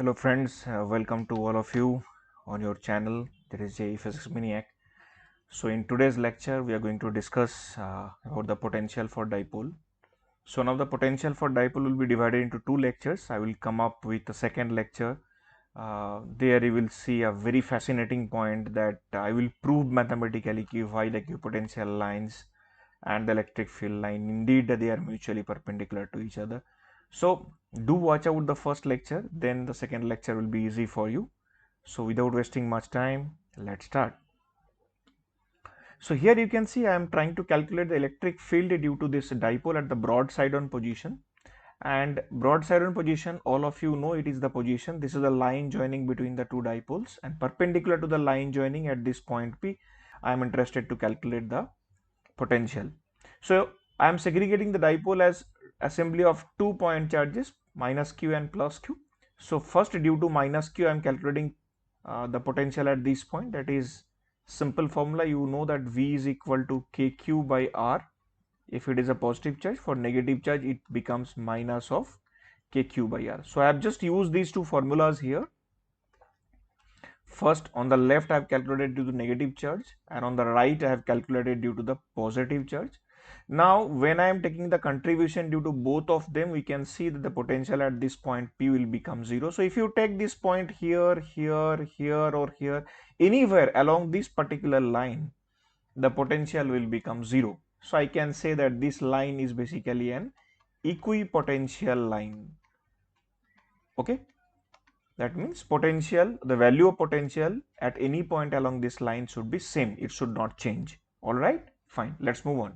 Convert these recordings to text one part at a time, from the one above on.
Hello friends, welcome to all of you on your channel. That is JEE Physics Maniac. So in today's lecture we are going to discuss about the potential for dipole. So now the potential for dipole will be divided into two lectures. I will come up with the second lecture. There you will see a very fascinating point that I will prove mathematically why the equipotential lines and the electric field line indeed they are mutually perpendicular to each other. So do watch out the first lecture, then the second lecture will be easy for you. So without wasting much time, let's start. So here you can see I am trying to calculate the electric field due to this dipole at the broadside on position. And broadside on position, all of you know it is the position. This is the line joining between the two dipoles, and perpendicular to the line joining at this point P, I am interested to calculate the potential. So I am segregating the dipole as assembly of 2 point charges, minus q and plus q. So first, due to minus q, I am calculating the potential at this point. That is simple formula. You know that V is equal to kq by r. If it is a positive charge, for negative charge it becomes minus of kq by r. So I have just used these two formulas here. First, on the left I have calculated due to negative charge, and on the right I have calculated due to the positive charge. Now when I am taking the contribution due to both of them, we can see that the potential at this point P will become 0. So if you take this point here, here, here or here, anywhere along this particular line, the potential will become 0. So I can say that this line is basically an equipotential line. Okay. That means potential, the value of potential at any point along this line should be same. It should not change. All right, fine. Let's move on.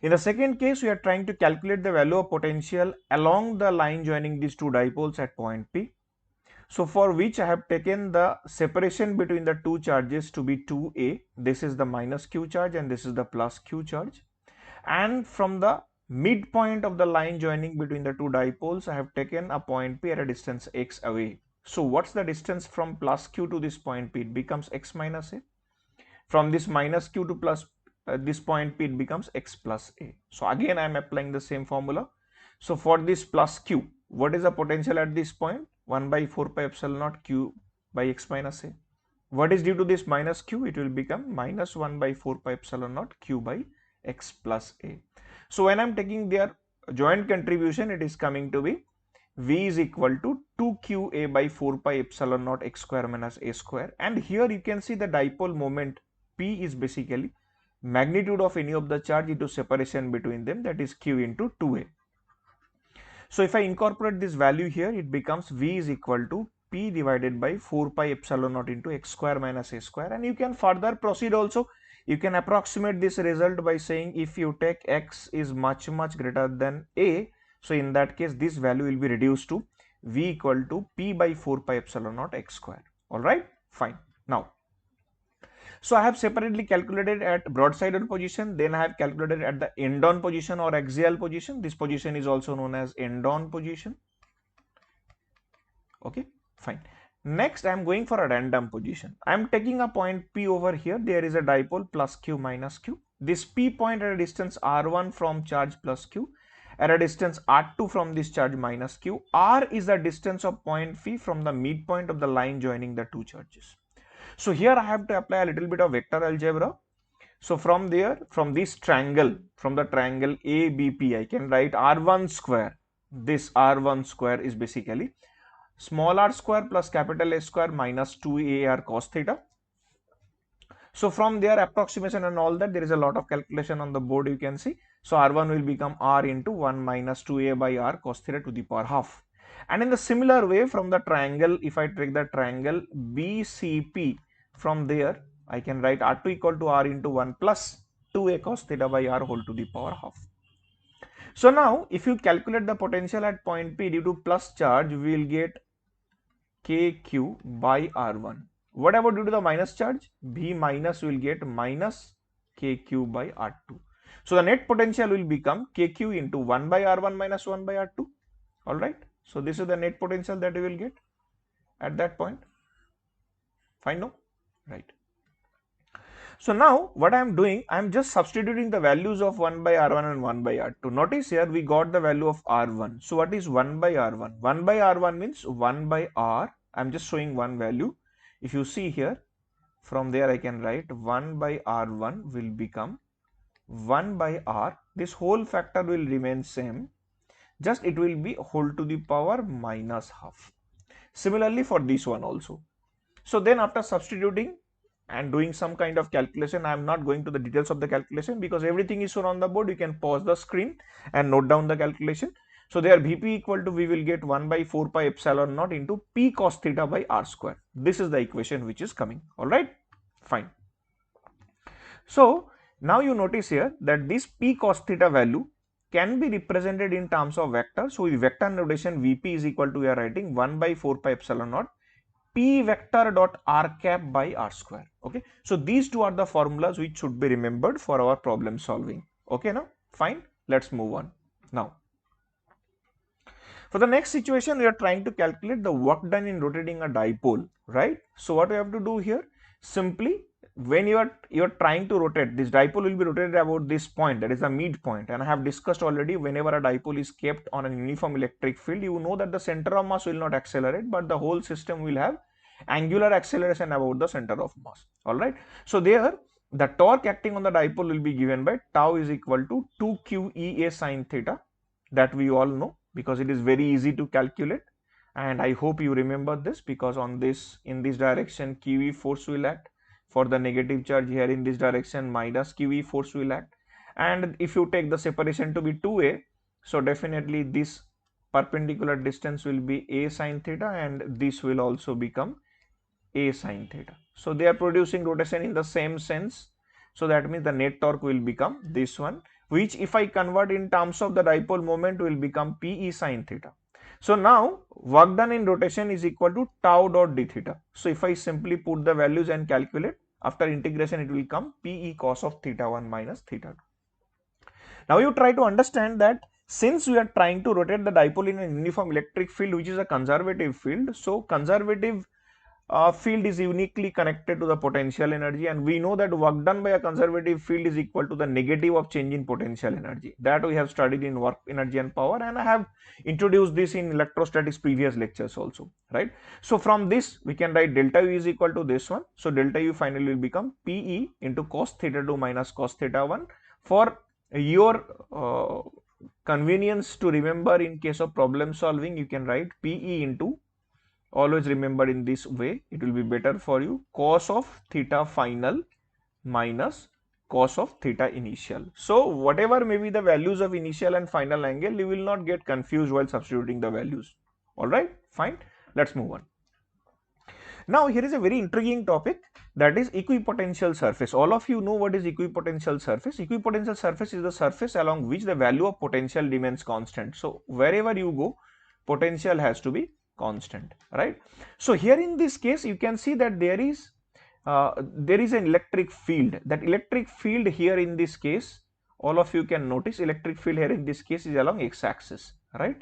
In the second case, we are trying to calculate the value of potential along the line joining these two dipoles at point P. So for which I have taken the separation between the two charges to be 2a. This is the minus q charge and this is the plus q charge. And from the midpoint of the line joining between the two dipoles, I have taken a point P at a distance x away. So what's the distance from plus q to this point P? It becomes x minus a. From this minus q to plus this point P, it becomes x plus a. So again I am applying the same formula. So for this plus q, what is the potential at this point? 1 by 4 pi epsilon naught q by x minus a. What is due to this minus q? It will become minus 1 by 4 pi epsilon naught q by x plus a. So when I am taking their joint contribution, it is coming to be V is equal to 2qa by 4 pi epsilon naught x square minus a square. And here you can see the dipole moment P is basically magnitude of any of the charge into separation between them, that is q into 2a. So if I incorporate this value here, it becomes V is equal to P divided by 4 pi epsilon naught into x square minus a square. And you can further proceed also. You can approximate this result by saying if you take x is much greater than a, so in that case this value will be reduced to V equal to P by 4 pi epsilon naught x square. All right, fine. Now, so I have separately calculated at broadside on position, then I have calculated at the end on position or axial position. This position is also known as end on position. Okay, fine. Next, I am going for a random position. I am taking a point P over here. There is a dipole plus Q minus Q. This P point at a distance R1 from charge plus Q, at a distance R2 from this charge minus Q. R is the distance of point P from the midpoint of the line joining the two charges. So here I have to apply a little bit of vector algebra. So from there, from this triangle, from the triangle ABP, I can write R1 square. This R1 square is basically small r square plus capital A square minus 2AR cos theta. So from there, approximation and all that, there is a lot of calculation on the board, you can see. So R1 will become R into 1 minus 2A by R cos theta to the power half. And in the similar way, from the triangle, if I take the triangle BCP, from there I can write R2 equal to R into 1 plus 2A cos theta by R whole to the power half. So now if you calculate the potential at point P due to plus charge, we will get kq by R1. What about due to the minus charge? B minus will get minus kq by R2. So the net potential will become kq into 1 by R1 minus 1 by R2. All right. So this is the net potential that we will get at that point. Fine, no? Right. So now what I am doing, I am just substituting the values of 1 by R1 and 1 by R2. Notice here we got the value of R1. So what is 1 by R1? 1 by R1 means 1 by R. I am just showing one value. If you see here, from there I can write 1 by R1 will become 1 by R. This whole factor will remain same. Just it will be whole to the power minus half. Similarly for this one also. So then after substituting and doing some kind of calculation, I am not going to the details of the calculation because everything is shown on the board. You can pause the screen and note down the calculation. So there Vp equal to, we will get 1 by 4 pi epsilon naught into P cos theta by R square. This is the equation which is coming. Alright, fine. So now you notice here that this P cos theta value can be represented in terms of vector. So with vector notation, Vp is equal to, we are writing 1 by 4 pi epsilon naught P vector dot R cap by R square. Okay, so these two are the formulas which should be remembered for our problem solving. Okay, now fine, let's move on. Now for the next situation, we are trying to calculate the work done in rotating a dipole, right? So what we have to do here, simply when you are trying to rotate, this dipole will be rotated about this point, that is the midpoint, and I have discussed already, whenever a dipole is kept on an uniform electric field, you know that the center of mass will not accelerate, but the whole system will have angular acceleration about the center of mass. All right, so there the torque acting on the dipole will be given by tau is equal to 2qEA sin theta, that we all know because it is very easy to calculate, and I hope you remember this, because on this, in this direction, QE force will act. For the negative charge here in this direction, minus QE force will act. And if you take the separation to be 2a, so definitely this perpendicular distance will be a sin theta, and this will also become a sin theta. So they are producing rotation in the same sense. So that means the net torque will become this one, which if I convert in terms of the dipole moment will become Pe sin theta. So now work done in rotation is equal to tau dot d theta. So if I simply put the values and calculate, after integration it will come Pe cos of theta 1 minus theta 2. Now you try to understand that since we are trying to rotate the dipole in a uniform electric field which is a conservative field, so conservative field is uniquely connected to the potential energy, and we know that work done by a conservative field is equal to the negative of change in potential energy. That we have studied in work, energy and power, and I have introduced this in electrostatics previous lectures also, right? So from this we can write delta U is equal to this one. So delta U finally will become Pe into cos theta 2 minus cos theta 1. For your convenience to remember, in case of problem solving, you can write Pe into, always remember in this way, it will be better for you, cos of theta final minus cos of theta initial. So whatever may be the values of initial and final angle, you will not get confused while substituting the values. All right, fine, let's move on. Now here is a very intriguing topic, that is equipotential surface. All of you know what is equipotential surface. Equipotential surface is the surface along which the value of potential remains constant. So wherever you go, potential has to be constant, right? So here in this case you can see that there is an electric field. That electric field here in this case, all of you can notice, electric field here in this case is along x-axis, right?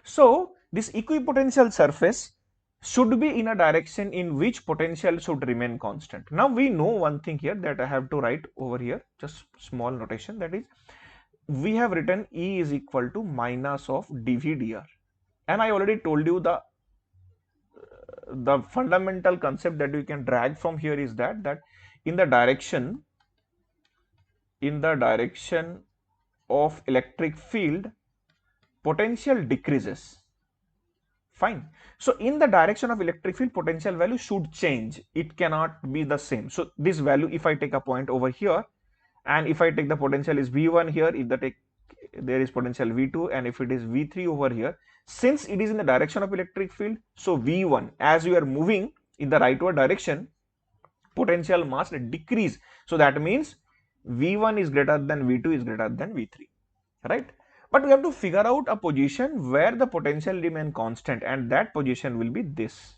So this equipotential surface should be in a direction in which potential should remain constant. Now we know one thing here that I have to write over here, just small notation, that is we have written E is equal to minus of dV/dr. And I already told you the fundamental concept that you can drag from here is that in the direction of electric field, potential decreases. Fine. So in the direction of electric field, potential value should change. It cannot be the same. So this value, if I take a point over here, and if I take the potential is V1 here, if there is potential V2, and if it is V3 over here, since it is in the direction of electric field, so V1, as you are moving in the rightward direction, potential must decrease. So that means V1 is greater than V2 is greater than V3, right? But we have to figure out a position where the potential remain constant, and that position will be this.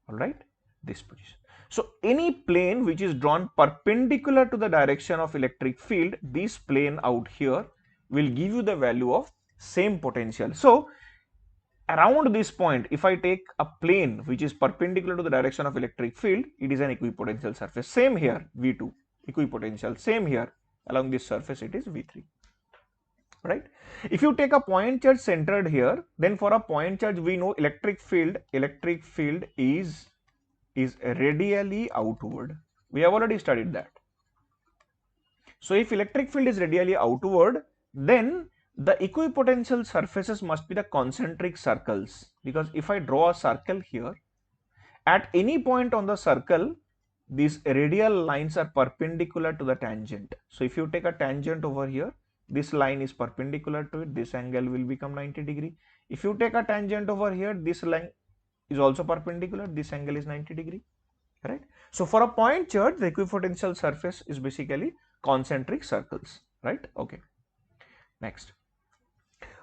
All right, this position. So any plane which is drawn perpendicular to the direction of electric field, this plane out here will give you the value of same potential. So around this point, if I take a plane which is perpendicular to the direction of electric field, it is an equipotential surface. Same here, V2, equipotential. Same here, along this surface, it is V3. Right? If you take a point charge centered here, then for a point charge, we know electric field is radially outward. We have already studied that. So if electric field is radially outward, then the equipotential surfaces must be the concentric circles, because if I draw a circle here, at any point on the circle, these radial lines are perpendicular to the tangent. So if you take a tangent over here, this line is perpendicular to it, this angle will become 90 degree. If you take a tangent over here, this line is also perpendicular, this angle is 90 degree, right? So for a point charge, the equipotential surface is basically concentric circles, right? Okay. Next,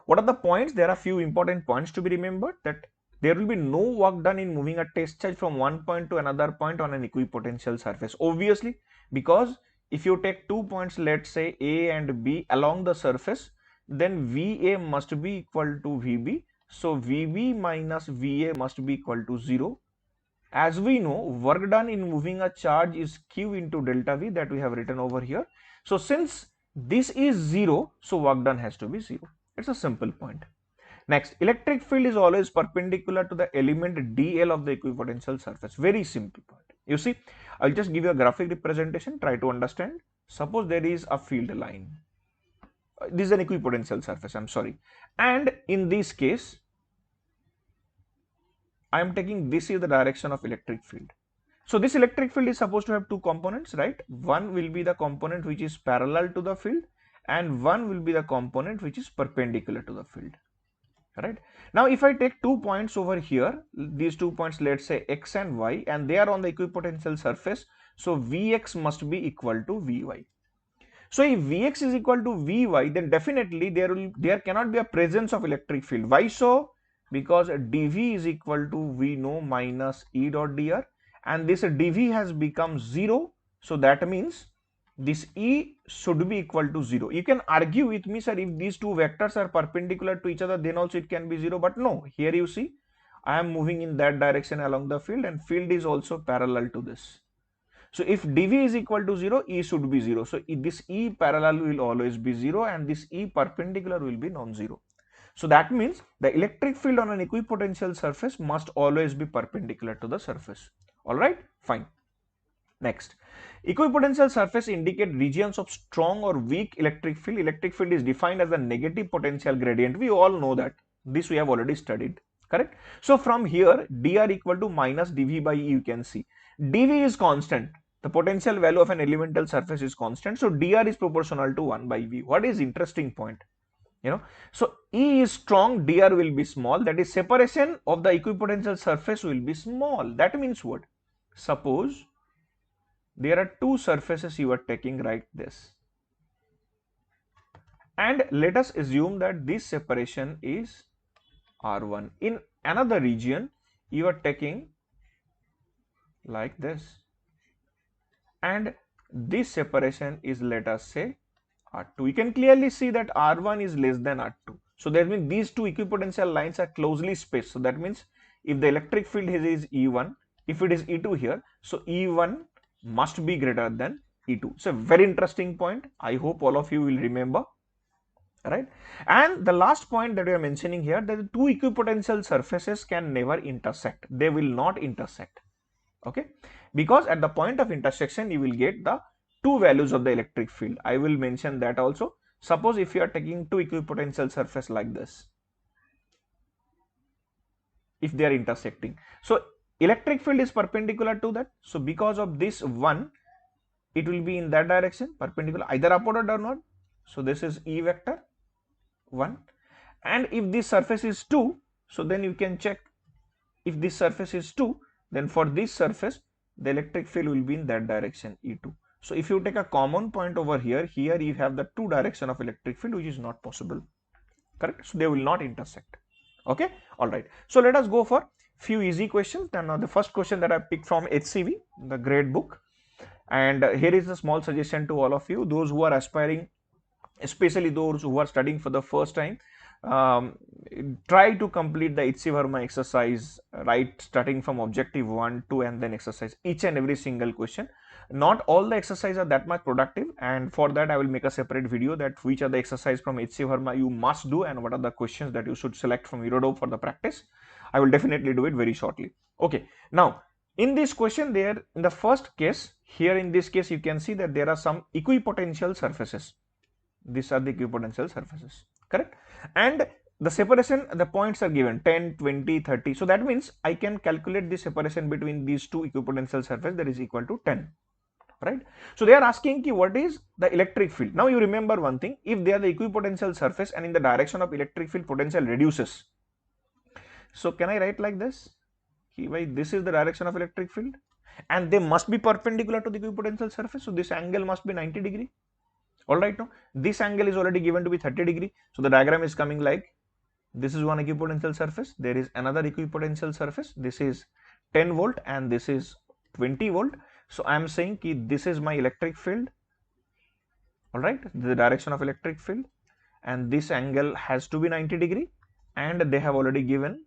what are the points? There are few important points to be remembered, that there will be no work done in moving a test charge from one point to another point on an equipotential surface. Obviously, because if you take 2 points, let's say A and B along the surface, then VA must be equal to VB. So VB minus VA must be equal to 0. As we know, work done in moving a charge is Q into delta V, that we have written over here. So since this is 0, so work done has to be 0. It's a simple point. Next, electric field is always perpendicular to the element dl of the equipotential surface. Very simple point. You see, I'll just give you a graphic representation, try to understand. Suppose there is a field line. This is an equipotential surface, I'm sorry. And in this case, I am taking this is the direction of electric field. So this electric field is supposed to have two components, right? One will be the component which is parallel to the field, and one will be the component which is perpendicular to the field. Right? Now, if I take 2 points over here, these 2 points, let's say X and Y, and they are on the equipotential surface, so Vx must be equal to Vy. So if Vx is equal to Vy, then definitely there cannot be a presence of electric field. Why so? Because dV is equal to, we know, minus E dot dr, and this dV has become 0. So that means this E should be equal to 0. You can argue with me, sir, if these two vectors are perpendicular to each other, then also it can be 0. But no, here you see, I am moving in that direction along the field, and field is also parallel to this. So if dV is equal to 0, E should be 0. So this E parallel will always be 0, and this E perpendicular will be non-zero. So that means the electric field on an equipotential surface must always be perpendicular to the surface. Alright, fine. Next, equipotential surface indicate regions of strong or weak electric field. Electric field is defined as the negative potential gradient. We all know that. This we have already studied, correct? So from here, dr equal to minus dv by e, you can see. dv is constant. The potential value of an elemental surface is constant. So dr is proportional to 1 by v. What is interesting point? You know, so E is strong, dr will be small. That is, separation of the equipotential surface will be small. That means what? Suppose there are two surfaces you are taking like this, and let us assume that this separation is R1. In another region you are taking like this, and this separation is, let us say, R2. You can clearly see that R1 is less than R2. So that means these two equipotential lines are closely spaced. So that means if the electric field here is E1, if it is E2 here, so E1 must be greater than E2. So very interesting point. I hope all of you will remember. Right? And the last point that we are mentioning here, that the two equipotential surfaces can never intersect. They will not intersect. Okay? Because at the point of intersection, you will get the two values of the electric field. I will mention that also. Suppose if you are taking two equipotential surface like this, if they are intersecting, so electric field is perpendicular to that. So because of this one, it will be in that direction, perpendicular, either upward or downward. So this is E vector 1. And if this surface is 2, so then you can check, if this surface is 2, then for this surface the electric field will be in that direction, E2. So if you take a common point over here, here you have the two direction of electric field, which is not possible, correct? So they will not intersect. Okay, all right. So let us go for few easy questions. Now the first question that I picked from HCV, the grade book, and here is a small suggestion to all of you, those who are aspiring, especially those who are studying for the first time. um, try to complete the HC Verma exercise, right, starting from objective 1, 2 and then exercise each and every single question. Not all the exercises are that much productive, and for that I will make a separate video that which are the exercise from HC Verma you must do and what are the questions that you should select from Eurodope for the practice. I will definitely do it very shortly. Okay, now in this question, there in the first case, here in this case you can see that there are some equipotential surfaces. These are the equipotential surfaces, correct? And the separation, the points are given 10, 20, 30. So that means I can calculate the separation between these two equipotential surfaces, that is equal to 10, right? So they are asking what is the electric field. Now you remember one thing, if they are the equipotential surface and in the direction of electric field potential reduces. So can I write like this? This is the direction of electric field and they must be perpendicular to the equipotential surface. So this angle must be 90 degree. All right, now this angle is already given to be 30 degree. So the diagram is coming like this is one equipotential surface. There is another equipotential surface. This is 10 volt and this is 20 volt. So I am saying that this is my electric field. All right, the direction of electric field, and this angle has to be 90 degree, and they have already given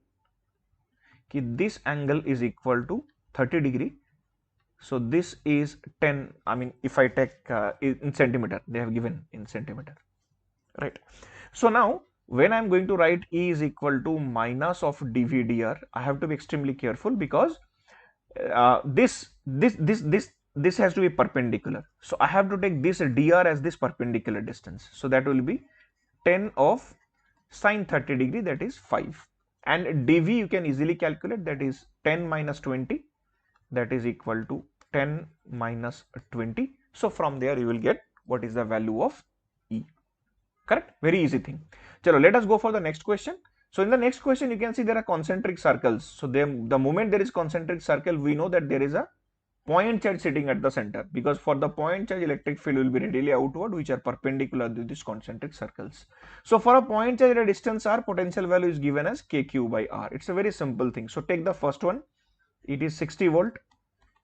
that this angle is equal to 30 degree. So this is 10, I mean if I take in centimeter, they have given in centimeter, right? So now when I am going to write E is equal to minus of dVdr, I have to be extremely careful because this has to be perpendicular. So I have to take this dr as this perpendicular distance. So that will be 10 of sine 30 degree, that is 5. And dv you can easily calculate, that is 10 minus 20, that is equal to 10 minus 20. So from there you will get what is the value of E. Correct? Very easy thing. Chalo, let us go for the next question. So in the next question you can see there are concentric circles. So the moment there is concentric circle, we know that there is a point charge sitting at the center, because for the point charge electric field will be radially outward, which are perpendicular to these concentric circles. So for a point charge at a distance r, potential value is given as kq by r. It's a very simple thing. So take the first one, it is 60 volt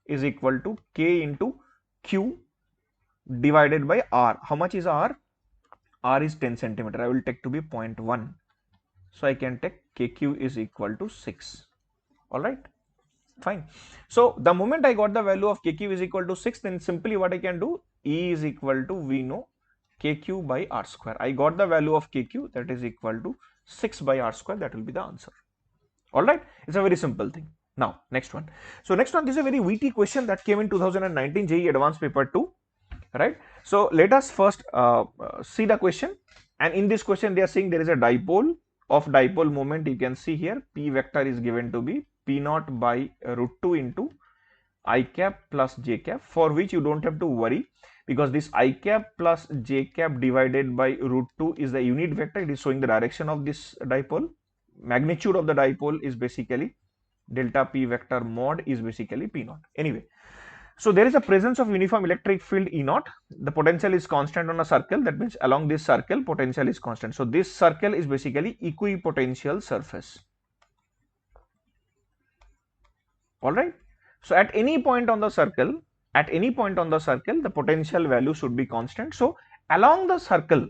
is equal to k into q divided by r. How much is r? R is 10 centimeter. I will take to be 0.1. So I can take kq is equal to 6. All right, fine. So the moment I got the value of kq is equal to 6, then simply what I can do, E is equal to, we know, kq by r square. I got the value of kq, that is equal to 6 by r square. That will be the answer. All right, it's a very simple thing. Now next one. So next one, this is a very witty question that came in 2019 JEE Advance paper 2. Right. So let us first see the question, and in this question they are saying there is a dipole. Of dipole moment, you can see here P vector is given to be P naught by root 2 into I cap plus j cap, for which you don't have to worry because this I cap plus j cap divided by root 2 is the unit vector. It is showing the direction of this dipole. Magnitude of the dipole is basically delta P vector mod is basically P naught. Anyway, so there is a presence of uniform electric field E naught. The potential is constant on a circle. That means along this circle potential is constant. So this circle is basically equipotential surface. All right. So at any point on the circle, the potential value should be constant. So along the circle,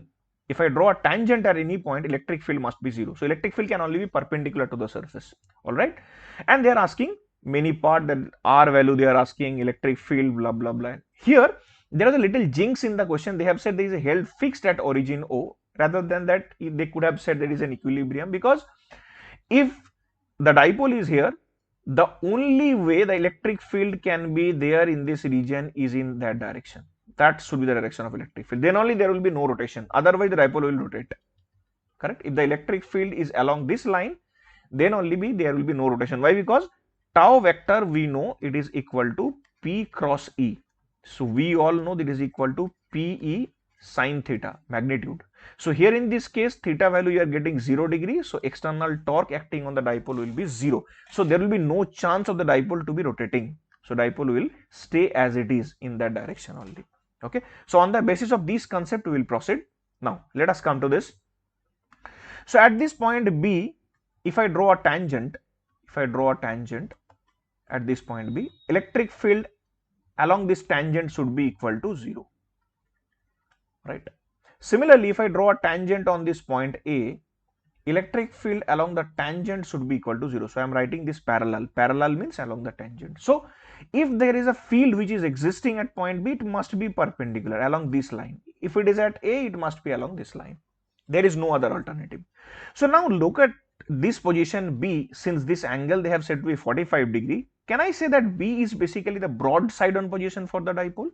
if I draw a tangent at any point, electric field must be 0. So electric field can only be perpendicular to the surface. All right. And they are asking many part, that R value they are asking, electric field, blah blah blah. Here there is a little jinx in the question. They have said there is a held fixed at origin O. Rather than that, they could have said there is an equilibrium, because if the dipole is here, the only way the electric field can be there in this region is in that direction. That should be the direction of electric field. Then only there will be no rotation. Otherwise the dipole will rotate. Correct? If the electric field is along this line, then only there will be no rotation. Why? Because tau vector, we know it is equal to P cross E. So we all know that is equal to PE sine theta, magnitude. So here in this case, theta value you are getting 0 degree. So external torque acting on the dipole will be 0. So there will be no chance of the dipole to be rotating. So dipole will stay as it is in that direction only. Okay. So on the basis of this concept, we will proceed. Now let us come to this. So at this point B, if I draw a tangent, at this point B, electric field along this tangent should be equal to 0. Right. Similarly, if I draw a tangent on this point A, electric field along the tangent should be equal to 0. So I am writing this parallel. Parallel means along the tangent. So if there is a field which is existing at point B, it must be perpendicular along this line. If it is at A, it must be along this line. There is no other alternative. So now look at this position B. Since this angle they have set to be 45 degree, can I say that B is basically the broadside on position for the dipole?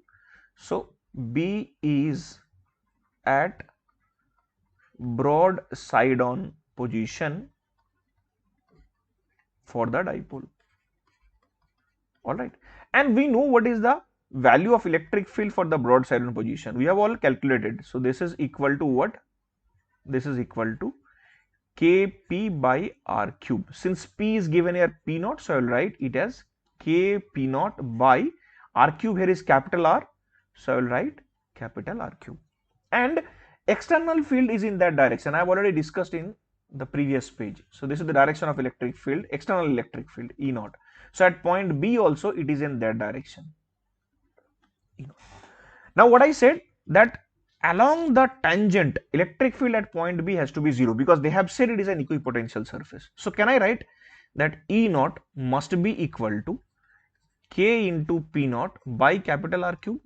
So B is at broadside on position for the dipole. All right, and we know what is the value of electric field for the broadside on position. We have all calculated. So this is equal to what? This is equal to Kp by r cube. Since P is given here P naught, so I will write it as Kp naught by r cube. Here is capital R, so I will write capital R cube. And external field is in that direction. I have already discussed in the previous page. So this is the direction of electric field, external electric field E naught. So at point B also it is in that direction. Now what I said, that along the tangent electric field at point B has to be 0 because they have said it is an equipotential surface. So can I write that E naught must be equal to K into P naught by capital R cube.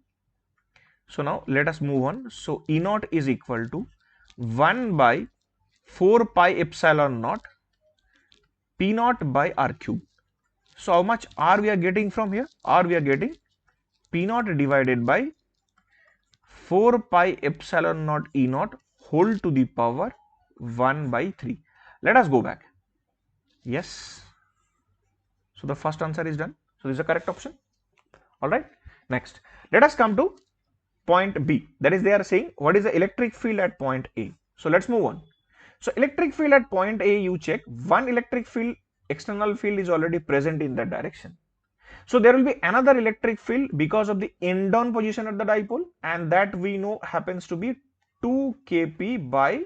So now let us move on. So E naught is equal to 1 by 4 pi epsilon naught P naught by R cube. So how much R we are getting from here? R we are getting P naught divided by 4 pi epsilon naught E naught whole to the power 1 by 3. Let us go back. Yes. So the first answer is done. So this is the correct option. All right. Next, let us come to point B. That is, they are saying what is the electric field at point A. So let's move on. So electric field at point A, you check one electric field, external field is already present in that direction. So there will be another electric field because of the end on position at the dipole, and that we know happens to be 2 Kp by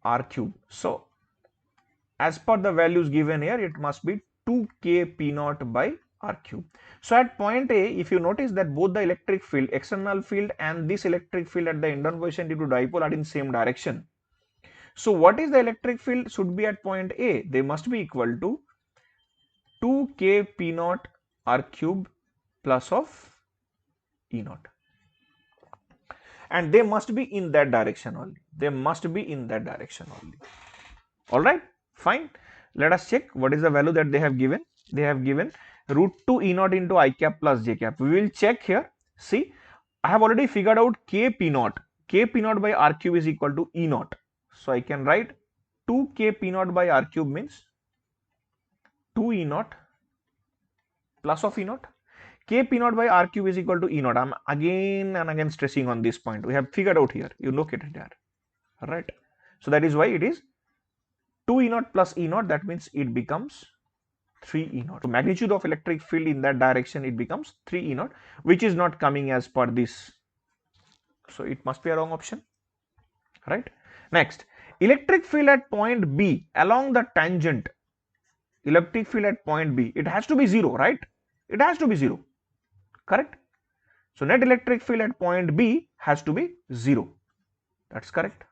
r cube. So as per the values given here, it must be 2 Kp naught by r cube. So at point A, if you notice that both the electric field, external field and this electric field at the end on position due to dipole are in same direction. So what is the electric field should be at point A? They must be equal to 2 Kp naught r cube plus of E naught. And they must be in that direction only. They must be in that direction only. All right, fine. Let us check what is the value that they have given. They have given root 2 E naught into I cap plus J cap. We will check here. See, I have already figured out Kp naught. Kp naught by r cube is equal to E naught. So I can write 2 Kp naught by r cube means 2 E naught plus of E naught. Kp naught by r cube is equal to E naught. I'm again and again stressing on this point. We have figured out here. You locate it there. All right. So that is why it is 2 E naught plus E naught. That means it becomes 3 E naught. So magnitude of electric field in that direction, it becomes 3 E naught, which is not coming as per this. So it must be a wrong option. Right. Next, electric field at point B along the tangent. Electric field at point B, it has to be 0, right? It has to be 0, correct? So net electric field at point B has to be 0. That's correct.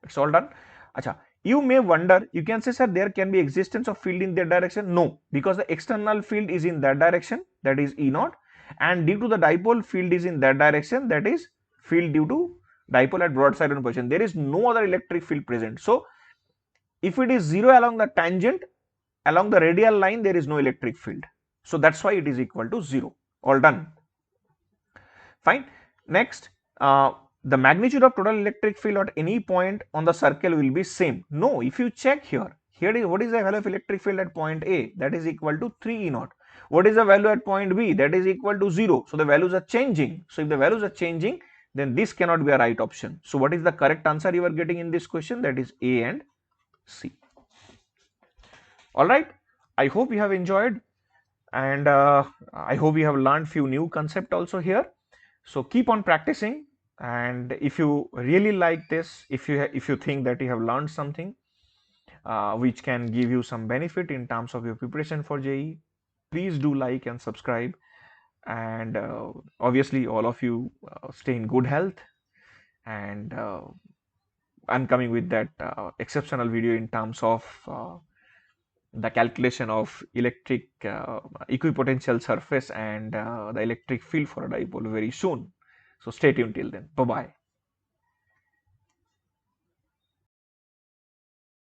It's all done. Acha, you may wonder, you can say, sir, there can be existence of field in that direction. No, because the external field is in that direction, that is E naught, and due to the dipole, field is in that direction, that is field due to dipole at broadside on position. There is no other electric field present. So if it is 0 along the tangent, along the radial line, there is no electric field. So that's why it is equal to 0. All done. Fine. Next, the magnitude of total electric field at any point on the circle will be same. No, if you check here, what is the value of electric field at point A? That is equal to 3 E naught. What is the value at point B? That is equal to 0. So the values are changing. So if the values are changing, then this cannot be a right option. So what is the correct answer you are getting in this question? That is A and C. All right. I hope you have enjoyed, and I hope you have learned few new concepts also here. So keep on practicing, and if you really like this, if you think that you have learned something which can give you some benefit in terms of your preparation for JEE, please do like and subscribe, and obviously all of you stay in good health, and I'm coming with that exceptional video in terms of the calculation of electric equipotential surface and the electric field for a dipole very soon. So stay tuned till then. Bye bye.